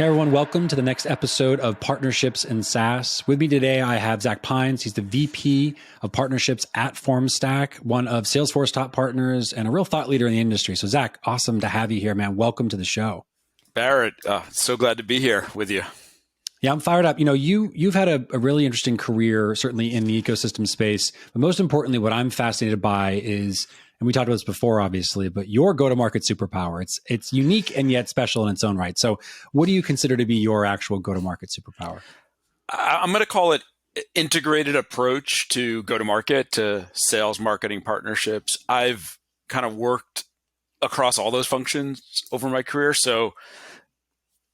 Hey everyone, welcome to the next episode of Partnerships in SaaS. With me today, I have Zak Pines. He's the VP of Partnerships at Formstack, one of Salesforce top partners and a real thought leader in the industry. So Zak, awesome to have you here, man. Welcome to the show. Barrett, so glad to be here with you. Yeah, I'm fired up. You know, you've had a really interesting career, certainly in the ecosystem space. But most importantly, what I'm fascinated by is, and we talked about this before, obviously, but your go-to-market superpower. It's unique and yet special in its own right. So what do you consider to be your actual go-to-market superpower? I'm going to call it integrated approach to go-to-market, to sales, marketing, partnerships. I've kind of worked across all those functions over my career. So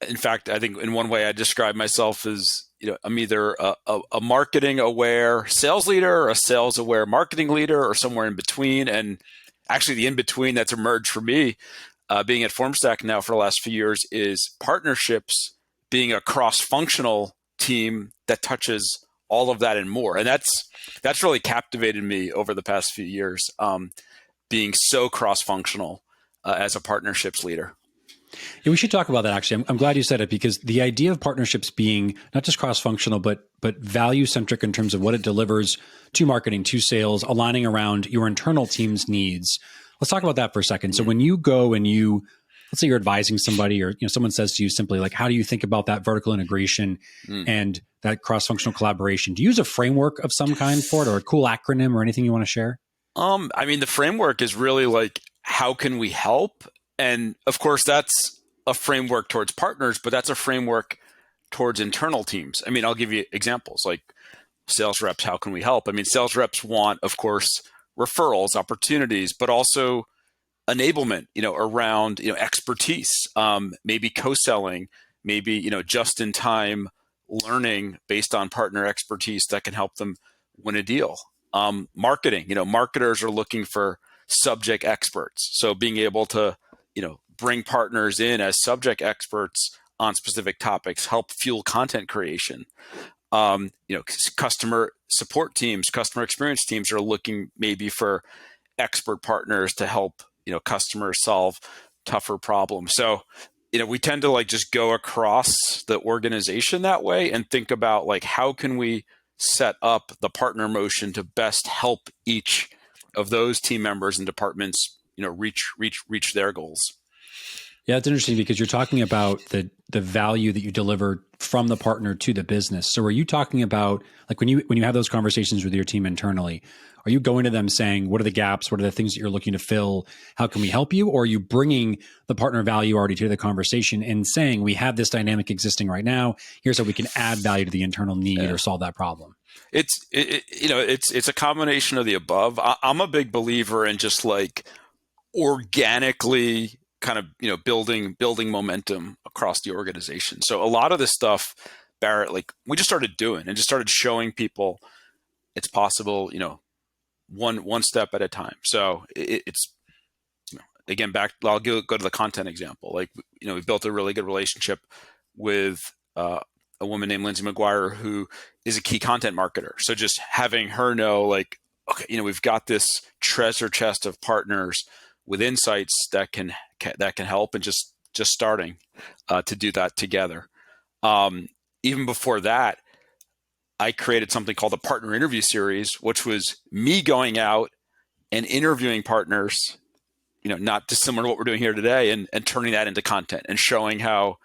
in fact, I think in one way I describe myself as, I'm either a marketing aware sales leader or a sales aware marketing leader or somewhere in between. And actually the in between that's emerged for me, being at Formstack now for the last few years, is partnerships being a cross-functional team that touches all of that and more. And that's really captivated me over the past few years, being so cross-functional as a partnerships leader. Yeah, we should talk about that, actually. I'm glad you said it, because the idea of partnerships being not just cross-functional, but value-centric in terms of what it delivers to marketing, to sales, aligning around your internal team's needs. Let's talk about that for a second. So when you go and let's say you're advising somebody, or someone says to you simply, like, how do you think about that vertical integration and that cross-functional collaboration? Do you use a framework of some kind for it, or a cool acronym or anything you want to share? The framework is really like, how can we help? And of course, that's a framework towards partners, but that's a framework towards internal teams. I'll give you examples like sales reps. How can we help? Sales reps want, of course, referrals, opportunities, but also enablement, around, expertise, maybe co-selling, maybe, just-in-time learning based on partner expertise that can help them win a deal. Marketing, marketers are looking for subject experts. So being able to bring partners in as subject experts on specific topics, help fuel content creation. Customer support teams, customer experience teams are looking maybe for expert partners to help, customers solve tougher problems. So, we tend to just go across the organization that way and think about how can we set up the partner motion to best help each of those team members and departments, reach their goals. Yeah, it's interesting because you're talking about the value that you deliver from the partner to the business. So are you talking about, when you have those conversations with your team internally, are you going to them saying, what are the gaps? What are the things that you're looking to fill? How can we help you? Or are you bringing the partner value already to the conversation and saying, we have this dynamic existing right now. Here's how we can add value to the internal need or solve that problem? It's a combination of the above. I'm a big believer in just organically kind of, building momentum across the organization. So a lot of this stuff, Barrett, we just started doing and just started showing people it's possible, one step at a time. So it's, again, I'll go to the content example. We built a really good relationship with a woman named Lindsay McGuire, who is a key content marketer. So just having her know, okay, we've got this treasure chest of partners with insights that can help, and just starting to do that together. Even before that, I created something called the Partner Interview Series, which was me going out and interviewing partners, not dissimilar to what we're doing here today, and turning that into content and showing how,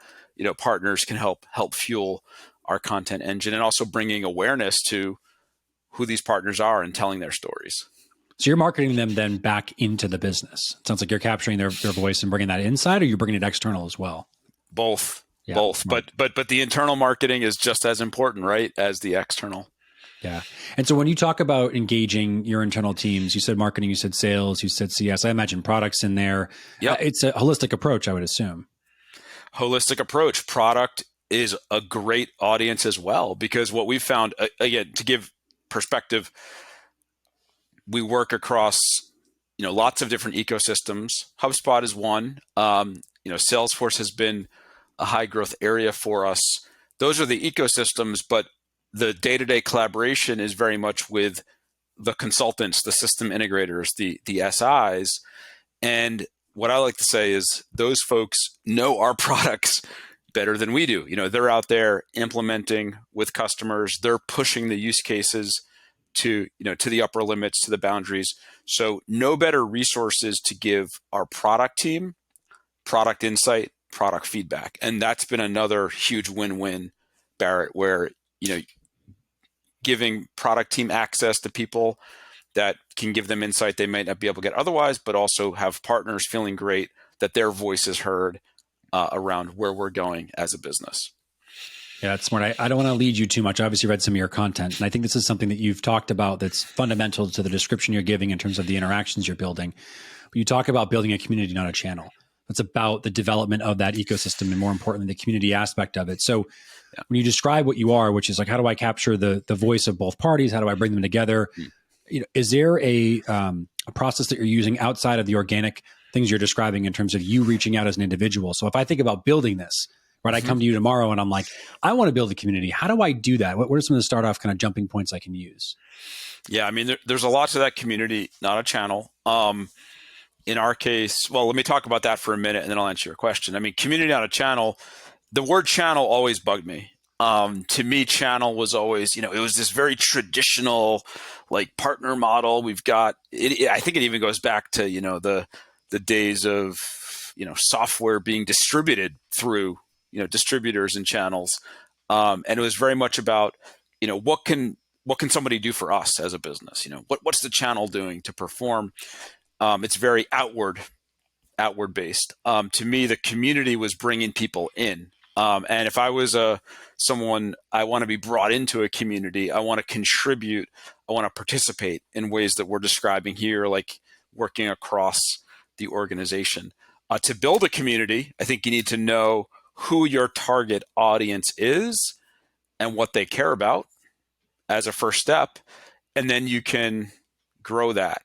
partners can help fuel our content engine, and also bringing awareness to who these partners are and telling their stories. So you're marketing them then back into the business. It sounds like you're capturing their voice and bringing that inside, or you're bringing it external as well? Both. Yeah, both. Right. But the internal marketing is just as important, right, as the external. Yeah. And so when you talk about engaging your internal teams, you said marketing, you said sales, you said CS, I imagine products in there. Yep. It's a holistic approach, I would assume. Holistic approach. Product is a great audience as well, because what we've found, again, to give perspective, we work across, lots of different ecosystems. HubSpot is one. Salesforce has been a high growth area for us. Those are the ecosystems, but the day-to-day collaboration is very much with the consultants, the system integrators, the SIs. And what I like to say is those folks know our products better than we do. They're out there implementing with customers. They're pushing the use cases to the upper limits, to the boundaries. So no better resources to give our product team product insight, product feedback. And that's been another huge win-win, Barrett, where giving product team access to people that can give them insight they might not be able to get otherwise, but also have partners feeling great that their voice is heard around where we're going as a business. Yeah, that's smart. I don't want to lead you too much. I obviously read some of your content, and I think this is something that you've talked about that's fundamental to the description you're giving in terms of the interactions you're building. But you talk about building a community, not a channel. It's about the development of that ecosystem and, more importantly, the community aspect of it. So when you describe what you are, which is like, how do I capture the voice of both parties? How do I bring them together? Is there a process that you're using outside of the organic things you're describing in terms of you reaching out as an individual? So if I think about building this, right, I come to you tomorrow and I'm like, I want to build a community. How do I do that? What are some of the start off kind of jumping points I can use? Yeah, I mean, there's a lot to that community, not a channel. In our case, well, let me talk about that for a minute and then I'll answer your question. I mean, community, not a channel. The word channel always bugged me. To me, channel was always, it was this very traditional, like, partner model. We've got it. I think it even goes back to, the days of, software being distributed through, distributors and channels. And it was very much about, what can somebody do for us as a business? What's the channel doing to perform? It's very outward based. To me, the community was bringing people in. And if I was someone, I want to be brought into a community, I want to contribute, I want to participate in ways that we're describing here, like working across the organization. To build a community, I think you need to know who your target audience is and what they care about as a first step, and then you can grow that.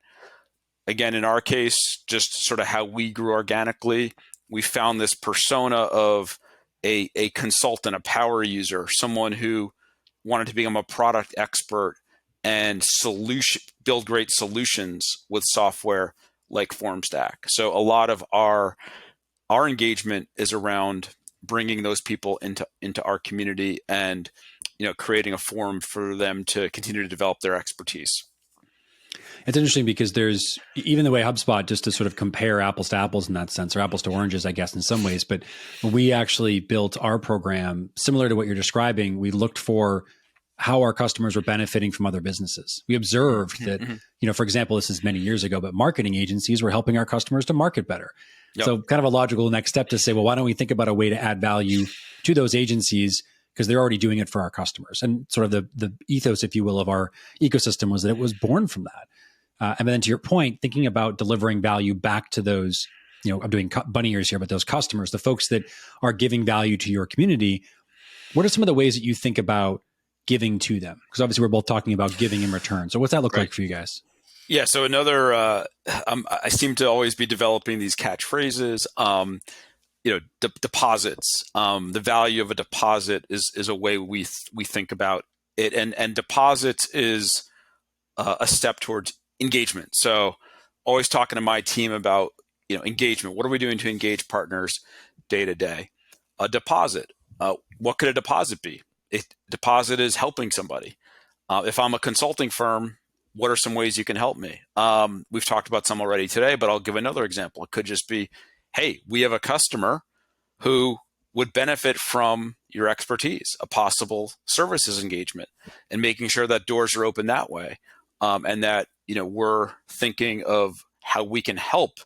Again, in our case, just sort of how we grew organically, we found this persona of a consultant, a power user, someone who wanted to become a product expert and build great solutions with software like Formstack. So a lot of our engagement is around bringing those people into our community and creating a forum for them to continue to develop their expertise. It's interesting because there's even the way HubSpot, just to sort of compare apples to apples in that sense, or apples to oranges, I guess, in some ways. But when we actually built our program, similar to what you're describing, we looked for how our customers were benefiting from other businesses. We observed that, for example, this is many years ago, but marketing agencies were helping our customers to market better. Yep. So kind of a logical next step to say, well, why don't we think about a way to add value to those agencies, because they're already doing it for our customers. And sort of the ethos, if you will, of our ecosystem was that it was born from that. And then to your point, thinking about delivering value back to those, I'm doing bunny ears here, but those customers, the folks that are giving value to your community, what are some of the ways that you think about giving to them? Because obviously we're both talking about giving in return. So what's that look like for you guys? Yeah. So another, I seem to always be developing these catchphrases. Deposits. The value of a deposit is a way we think about it, and deposits is a step towards engagement. So always talking to my team about engagement. What are we doing to engage partners day to day? A deposit. What could a deposit be? A deposit is helping somebody. If I'm a consulting firm, what are some ways you can help me? We've talked about some already today, but I'll give another example. It could just be, hey, we have a customer who would benefit from your expertise, a possible services engagement, and making sure that doors are open that way. And that, we're thinking of how we can help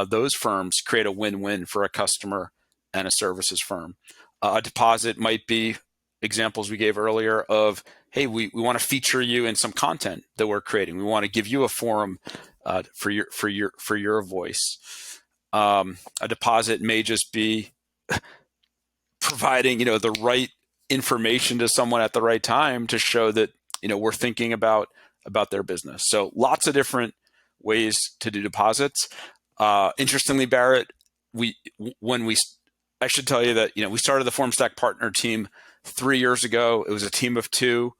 those firms create a win-win for a customer and a services firm. A deposit might be examples we gave earlier of, hey, we want to feature you in some content that we're creating. We want to give you a forum for your voice. A deposit may just be providing, the right information to someone at the right time to show that, we're thinking about their business. So lots of different ways to do deposits. Interestingly, Barrett, I should tell you that, we started the Formstack partner team 3 years ago. It was a team of 2.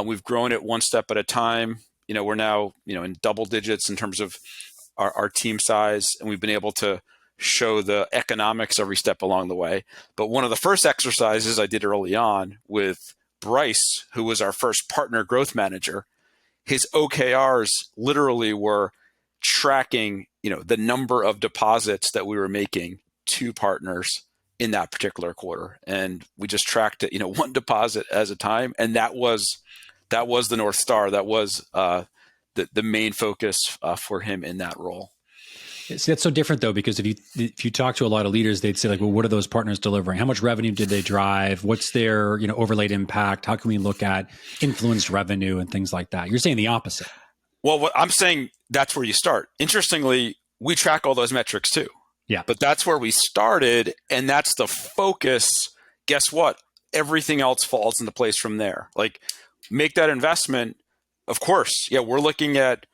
We've grown it one step at a time. We're now, in double digits in terms of our team size, and we've been able to show the economics every step along the way. But one of the first exercises I did early on with Bryce, who was our first partner growth manager, his OKRs literally were tracking, the number of deposits that we were making to partners in that particular quarter. And we just tracked it, one deposit at a time. And that was the North Star. That was the main focus for him in that role. See, that's so different though, because if you talk to a lot of leaders, they'd say like, well, what are those partners delivering? How much revenue did they drive? What's their, overlaid impact? How can we look at influenced revenue and things like that? You're saying the opposite. Well, what I'm saying, that's where you start. Interestingly, we track all those metrics too. Yeah. But that's where we started, and that's the focus. Guess what? Everything else falls into place from there. Like, make that investment. Of course, yeah, we're looking at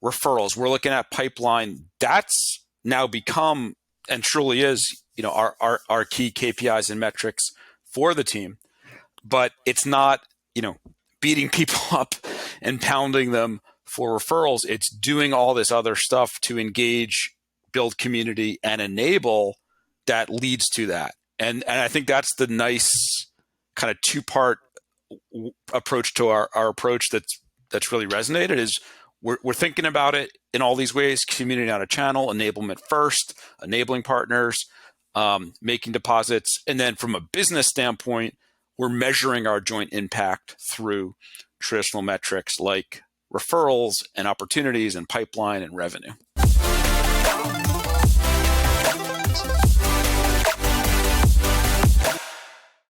referrals. We're looking at pipeline. That's now become and truly is, our key KPIs and metrics for the team. But it's not, beating people up and pounding them for referrals. It's doing all this other stuff to engage, build community, and enable that leads to that. And I think that's the nice kind of two-part approach to our approach that's really resonated is we're thinking about it in all these ways: community, not a channel, enablement first, enabling partners, making deposits. And then from a business standpoint, we're measuring our joint impact through traditional metrics like referrals and opportunities and pipeline and revenue.